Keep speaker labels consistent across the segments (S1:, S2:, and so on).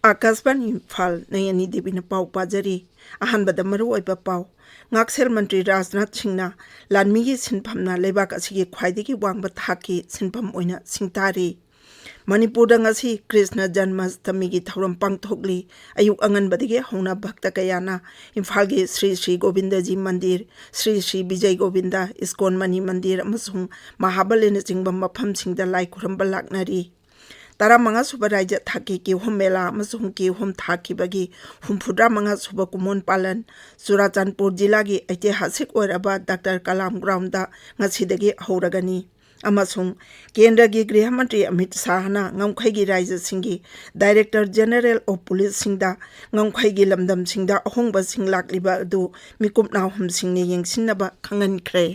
S1: आकाशवाणी इम्फाल नयनी देवी ने पाव पाजरी अहनबद मरुओइबा पाव ngakshel mantri rajnath singna lanmi gi sinphamna lebak asigi khwaidagi wangba thaki sinpham oina singtari manipur da ngasi krishna janmashtami gi thoram pangthokli ayuk anganbadagi hona bhakta kayana imphal gi sri sri govinda ji mandir sri sri vijay govinda iskon mani mandir amasung mahabalena jingbam mapham singda lai khuramba laknari तारा मंगा सुबह राज्य थाकी की home मेला मसुम की home थाकी बगी हुमफुद्रा मंगा सुबह कुमोन पालन चुराचांदपुर जिला की ऐतिहासिक ओरबा डॉक्टर कलाम ग्राउंड दा ngasiदगी हौरगनी अमसुम केंद्र की गृह मंत्री अमित शाहना ngमखैगी राज्य सिंगी डायरेक्टर जनरल ऑफ पुलिस सिंगदा ngमखैगी लमदम सिंगदा अहोंगबा सिंग लाकलिबा दु मिकुमना हम सिंगने यंगसिनबा खंगनख्रे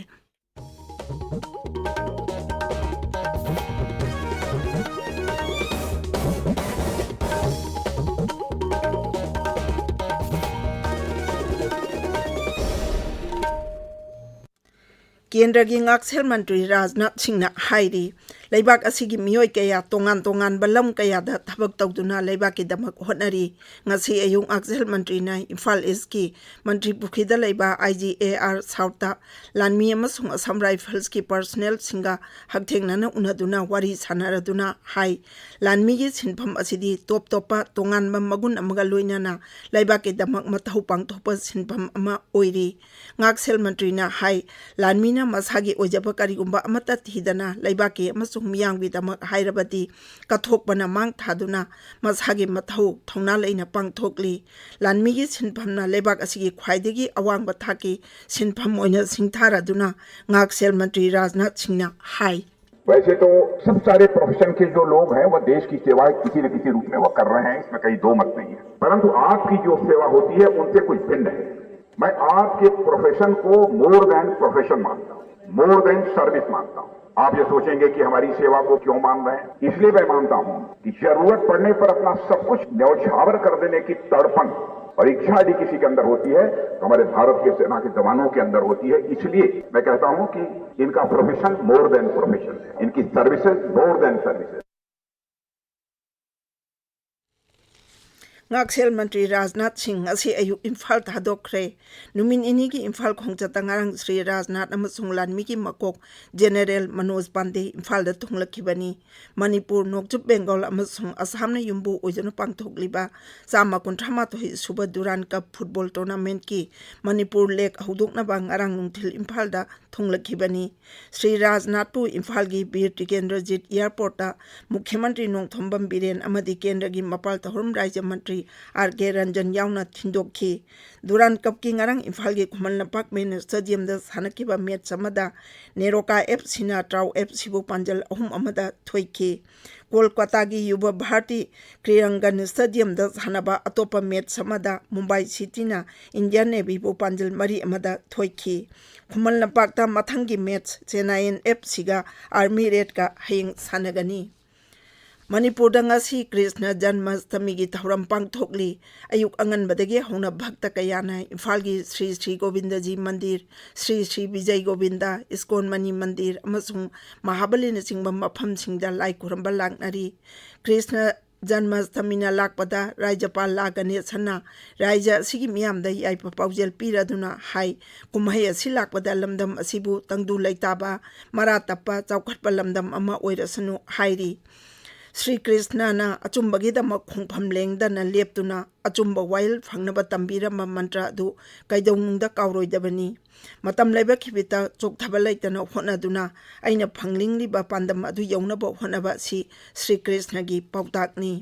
S1: केंद्र की ngakshel मंत्री राजनाथ सिंह हाईरी लेबाक असिगी मियोय कया तोंगान तोंगान बलम कया दा थबक तौदुना लेबाक की दमक होटनरी ngasi अयुं ngakshel मंत्री ना इम्फाल ईस्ट की मंत्री पुखीदा लेबा IGAR साउथ लानमी अमसुंग असम राइफल्स की पर्सनल सिंगा हकथेंगना उनदुना वारी सानारदुना हाई लानमी की सिनफम असिदी टॉप टॉपा तोंगान मगुन अमगा लोइनाना लेबाक की दमक मथौ पांगथोप सिनफम अमा ओइरी ngakshel मंत्री ना हाई लानमी ना मसागी ओजब करिगुंबा अमता थिदना लेबाकी अमसुंग मियांगबीदमक हाइरबदी कथोकपना मांग थादुना मसागी मथौ थौना लेना पांगथोकली लानमीगी सिनफमना लेबाक असिगी ख्वाइदगी अवांगबा थाकी सिनफम ओइना सिंगथारादुना ngakshel मंत्री राजनाथ सिंहना हाई
S2: वैसे तो सब सारे प्रोफेशन के जो लोग हैं वह देश की सेवा किसी न किसी रूप में वह कर रहे हैं, इसमें कहीं दो मत नहीं है, परंतु आपकी जो सेवा होती है उनसे कुछ भिन्न है। मैं आपके प्रोफेशन को मोर देन प्रोफेशन मानता हूँ, मोर देन सर्विस मानता हूँ। आप ये सोचेंगे कि हमारी सेवा को क्यों मान रहे हैं, इसलिए मैं मानता हूँ कि जरूरत पड़ने पर अपना सब कुछ न्यौछावर कर देने की तड़पन और इच्छा यदि किसी के अंदर होती है तो हमारे भारत के सेना के जवानों के अंदर होती है। इसलिए मैं कहता हूँ कि इनका प्रोफेशन मोर देन प्रोफेशन है, इनकी services more than services.
S1: ngakshel मंत्री राजनाथ सिंह असी अयुक इम्फाल थादोखरे नुमिन इनी की इम्फाल खोंगचता ngarang श्री राजनाथ अमसुंग लानमी की मकोक जनरल मनोज पांडे इम्फाल दा थुंगलखिबनी मणिपुर नोकजुप बेंगल अमसुंग असम ने युम्बु ओइजन पांगथोकलिबा चामा कुंथ्रामाथोइ सुबह दुरान कप फुटबॉल टूर्नामेंट की मणिपुर लेक हौदोकनबा ngarang नुंथिल इम्फाल दा थुंगलखिबनी श्री राजनाथ पु इम्फाल की वीर टिकेंद्रजीत एयरपोर्ट दा मुख्यमंत्री नोंगथोंबम बिरेन अमदी केंद्र की मपाल तहरम राज्य मंत्री आर.के. रंजन यावना थिंदोखी दुरान कप की ngarang इम्फाल की खुमल लंपाक मेन स्टेडियम दा सानकिबा मैच अमदा नेरोका FC ना ट्राउ FC बु पांजल अहुम अमदा थोइखी कोलकाता की युवा भारती क्रीडांगन स्टेडियम दा सानबा अतोपा मैच अमदा मुंबई सिटी ना इंडियन नेवी बु पांजल मरी अमदा थोइखी खुमल लंपाक दा मथंग की मैच चेन्नई FC गा आर्मी रेड का हयंग सानगनी मणिपुर दंगासी कृष्ण जन्माष्टमी की थौरम पांगथोकली अयुक अंगनबदगी हौना भक्त कयाना इम्फाल की श्री श्री गोविंद जी मंदिर श्री श्री विजय गोविंदा इस्कोन मनी मंदिर अमसुंग महाबलीना चिंगबा मफम सिंगदा लाई खुरंबा लांगनरी कृष्ण जन्माष्टमी लापदा राज्यपाल ला गणेशना राज्य असिगी मियामदा याइपा पाउजेल पीरदुना हाई कुमहै असि लापदा लमदम असिबु तंगदु लैताबा मरा तप्पा चौखटपा लमदम अमा ओइरसनु हाइरी श्री कृष्णना अचुंबगीदमक खोंफम लेंगदना लेप्तुना अचुंब वाइल फंगनबा तंबीरम मंत्र अदु कैदौनुंदा काउरोइदबनी मतम लेबखिबिता चोकथबा लैतना होनादुना अइना फंगलिंगलिबा पांदम अदु यौनबा होनबा श्री कृष्ण की पाउताकनी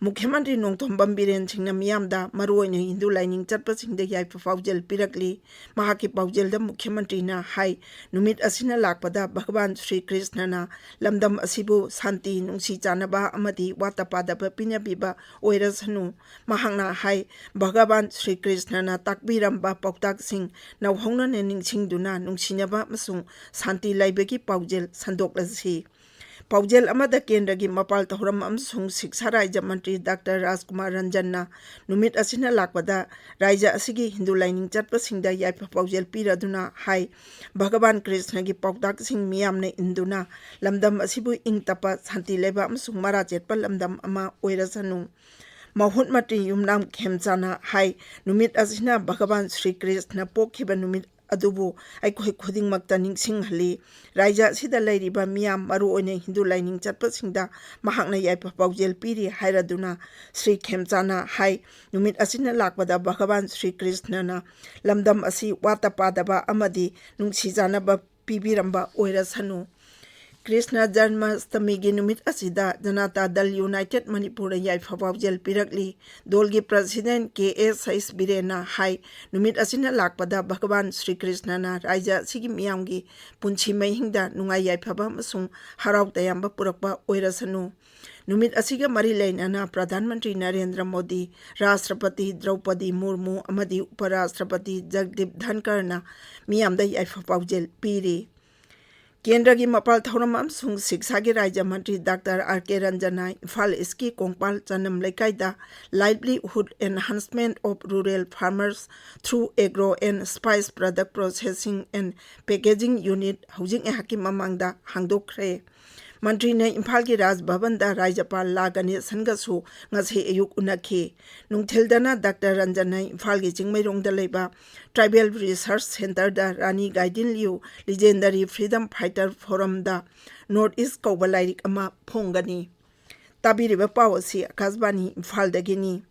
S1: मुख्यमंत्री नोंगथोंबम बिरेन सिंहना मियामदा मरुओइना हिंदू लाइनिंग चटपसिंगदा याइफा पाउजेल पिरकली महाकी पाउजेलदा मुख्यमंत्रीना हाई नुमित असिना लाकपदा भगवान श्री कृष्णना लमदम असिबु शांति नुंसी चानबा अमदी वातापादबा पिनबिबा ओइरसनु महांगना हाई भगवान श्री कृष्णना ताकबिरंबा पाउताक सिंह नवहौनने निंगसिंगदुना नुंसिनबा मसुंग शांति लाइबगी पाउजेल संदोकलसी Paujel amada kendragi mapal tahuram amsung siksa raija mantri Dr. Rajkumar Ranjanna numit asina lakpada raija asigi Hindu lining chatpasingda yaipa paujel piraduna hai Bhagavan Krishna gi pautak sing miyamne induna lamdam asibu ingtapa santi leba amsung mara chetpa lamdam ama oirasanu Mahut mati yumnam khemchana hai numit asina Bhagavan Sri Krishna pokhiba numit adubu aikoi khuding makta ningsing hali raija sida lairiba miyam maru oine Hindu lining chatpasingda mahakna yaipa paujel piri hairaduna Sri Khemchana hai numit asina lakpada Bhagavan Sri Krishna na lamdam asi wata padaba amadi nungsijanaba pibiramba oirasanu Krishna Janmashtami gi numit asida Janata Dal United Manipur yaifa paujel pirakli dolgi president KS Birena hai numit asina lakpada Bhagavan Sri Krishna na raija sigi miyamgi punchi maihingda nungai yaifaba masung harau tayamba purakpa oirasanu numit asiga mari lainana Pradhan Mantri Narendra Modi Rashtrapati Draupadi Murmu amadi Uparashtrapati Jagdip Dhankar na miyamda yaifa paujel piri Kendra gi mapal thauram amsung siksa gi raija mantri Dr. R.K. Ranjana Imphal East Kongpal Chanam Lekaida livelihood enhancement of rural farmers through agro and spice product processing and packaging unit housing ehaki mamangda hangdokre Mantri ne Imphal gi Raj Bhavan da Rajapal Lagane Sangasu ngasi ayuk unakhi nungthildana Dr. Ranjana Imphal gi Jingmairong da leba Tribal Research Center da Rani Gaidin Liu Legendary Freedom Fighter Forum da Northeast Kaubalairik ama phongani tabiriba pawasi akasbani Imphal da gini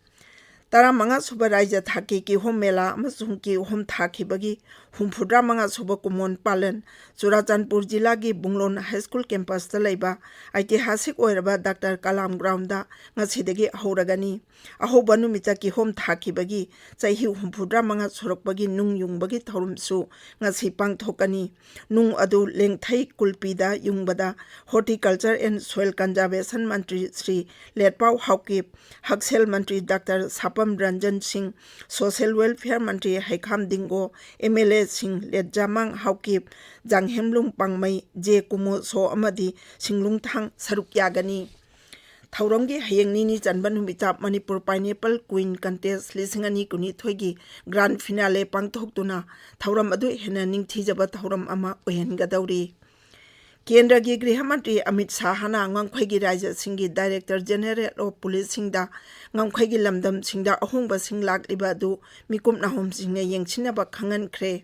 S1: Tara manga suba raija thaki ki hom mela amasung ki hom thaki bagi humfudra manga suba kumon palan Churachandpur jila gi Bunglon High School campus ta laiba aitihasik oiraba Dr. Kalam ground da ngasidagi ahoragani ahoba numita ki hom thaki bagi chaihi humfudra manga surok bagi nung yung bagi thorumsu ngasi pangthokani nung adu lengthai kulpida yungbada horticulture and soil conservation mantri Sri Letpau Haukip Haksel mantri Dr. Sapam Ranjan Singh Social Welfare Mantri Haikam Dingo MLA Singh Letjamang Haukip Janghemlung Pangmai Je Kumo So Amadi Singlung Thang Saruk Yagani Thaurongi Hayang Nini Janban Humita Manipur Pineapple Queen Contest Lisingani Kuni Thoigi Grand Finale Pangthoktuna Thauram Adu Hena Ningthijaba Thauram Ama Ohen Gadauri Kendra gi Griha Mantri Amit Shahana Ngangkhoi Raja Singhi Director General of Police Singda Ngangkhoi gi lamdam singda ahongba sing lakliba du mikum nahom singne yengchinaba khangan khre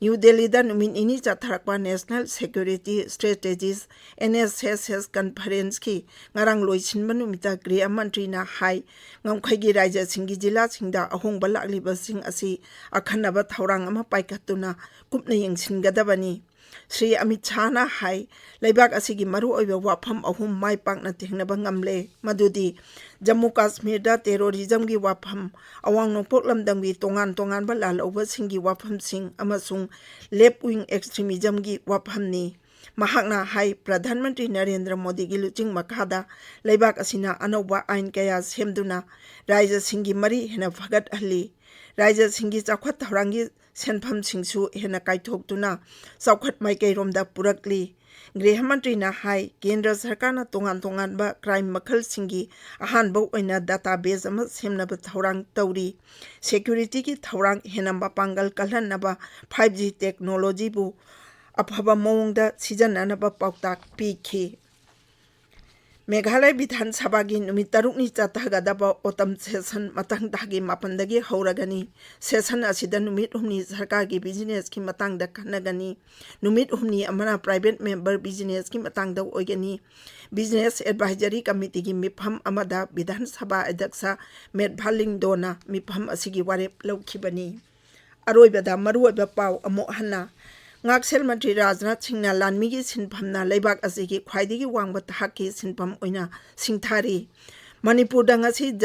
S1: New Delhi da numin ini chatharakpa National Security Strategies NSSS Conference ki ngarang loichinba numita Griha Mantri na hai Ngangkhoi gi Raja Singhi jila singda ahongba lakliba sing asi akhanaba thaurang ama paikatuna kupna yengchingadabani Sri Amit Shah na hai laibak asigi maru oiba wafam ahum mai pakna thingnaba ngamle madudi Jammu Kashmir da terrorism gi wafam awang nopok lamdam gi tongan ba lal over singi wafam sing amasung left wing extremism gi wafam ni mahakna hai Pradhan Mantri Narendra Modi gi luching makhada laibak asina anoba ain kaya semduna raija singi mari hena phagat ahli raija singi chakhwat tharangi senpham singsu hena kaithoktuna chawkhat maikairomda purakli Griha Mantri na hai Kendra Sarkar na tongan ba crime makhal singi ahanba oina database ama semnaba thaurang tauri security ki thaurang henamba pangal kalhanaba 5G technology bu aphaba mawngda sijananaba pautak pikhi Meghalaya Bidhan Sabha gi numit tarukni chathagadaba autumn session matangdagi mapandagi hauragani session asida numit humni sarkar gi business ki matangda khanagani numit humni amana private member business ki matangda oigani business advisory committee gi mifham amada Bidhan Sabha adyaksha Medbhaling Dona mifham asigi warep laukhibani aroibada maruoiba pau amo hanna Ngaksel Mantri Rajnath Singh na lanmi gi sinphamna leibak asigi khwaidigi wangba thakki sinpham oina singthari Manipur da ngasi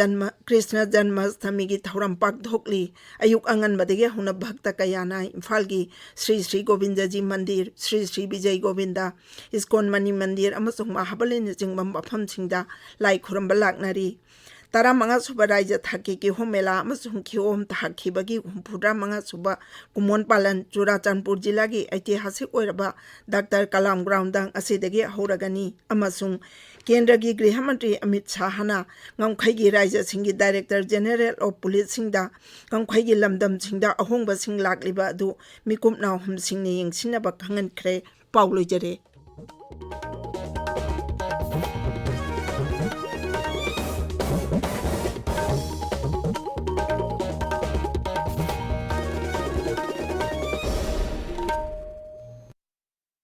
S1: Krishna Janmashtami gi thauram pakthokli ayuk angan badege huna bhakta kayana Imphal gi Sri Sri Govindaji Mandir Sri Sri Vijay Govinda Iskon Mani Mandir amasung Mahabali ni jingbam bafam singda lai khuramba laknari तरामंगा सुबा राज्य थाकी की होमेला अमसुंग खिओम थाकीबगी हुम्फुद्रामंगा सुबा कुमोन पालन चुराचांदपुर जिला की ऐतिहासिक ओइरबा doctor कलाम ground असिदगी हौरगनी अमसुंग केंद्र की गृह मंत्री अमित शाहना गमखैगी राज्य सिंगी डायरेक्टर जनरल ऑफ पुलिस सिंगदा गमखैगी लमदम सिंगदा अहोंग सिंग लाक्लिबा अदु मिकुम नाहुम सिंगने यंगसिनबा खंगनख्रे पाउ लोइजरे।